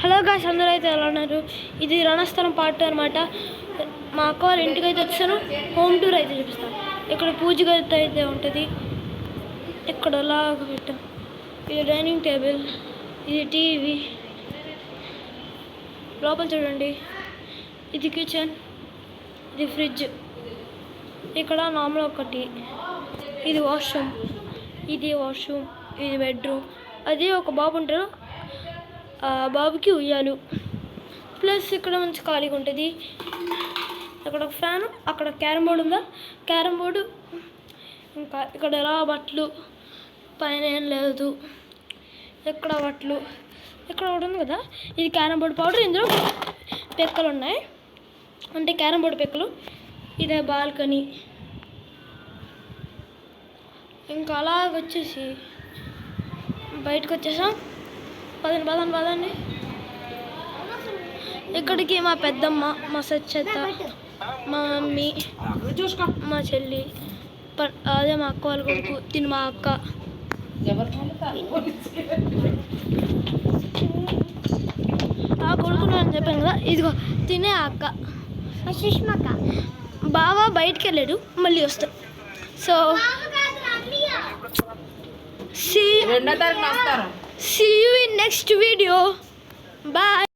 Hello guys, అందరూ అయితే ఎలా ఉన్నారు? ఇది రణస్థలం పార్ట్ 2 అనమాట. మా అక్క వాళ్ళ ఇంటికి అయితే వచ్చాను. హోమ్ టూర్ అయితే చూపిస్తాను. ఇక్కడ పూజ గది అయితే ఉంటుంది. ఇక్కడ అలాగ పెట్టాం. ఇది డైనింగ్ టేబుల్, ఇది టీవీ. లోపల చూడండి, ఇది కిచెన్, ఇది ఫ్రిడ్జ్. ఇక్కడ నార్మల్ ఒకటి, ఇది వాష్రూమ్, ఇది వాష్రూమ్, ఇది బెడ్రూమ్. అది ఒక బాబు ఉంటారు, బాబుకి ఉయ్యాలు. ప్లస్ ఇక్కడ మంచి ఖాళీగా ఉంటుంది. అక్కడ ఒక ఫ్యాను, అక్కడ క్యారమ్ బోర్డు ఉందా, క్యారమ్ బోర్డు. ఇంకా ఇక్కడ ఎలా బట్టలు, పైన ఏం లేదు. ఇక్కడ బట్టలు, ఇక్కడ ఒకటి ఉంది కదా, ఇది క్యారమ్ బోర్డు పౌడర్. ఇందులో పెక్కలు ఉన్నాయి, అంటే క్యారమ్ బోర్డు పెక్కలు. ఇదే బాల్కనీ. ఇంకా అలాగ వచ్చేసి బయటకు వచ్చేసాం. పదండి. ఇక్కడికి మా పెద్దమ్మ, మా సచ్చేత, మా మమ్మీ, మా చెల్లి, అదే మా అక్క వాళ్ళ కొడుకు, తిని మా అక్క. ఆ కొడుకును అని చెప్పాను కదా, ఇదిగో తినే అక్క సుష్మక్క. బావ బయటికి వెళ్ళాడు, మళ్ళీ వస్తాడు. So see you in next video. Bye.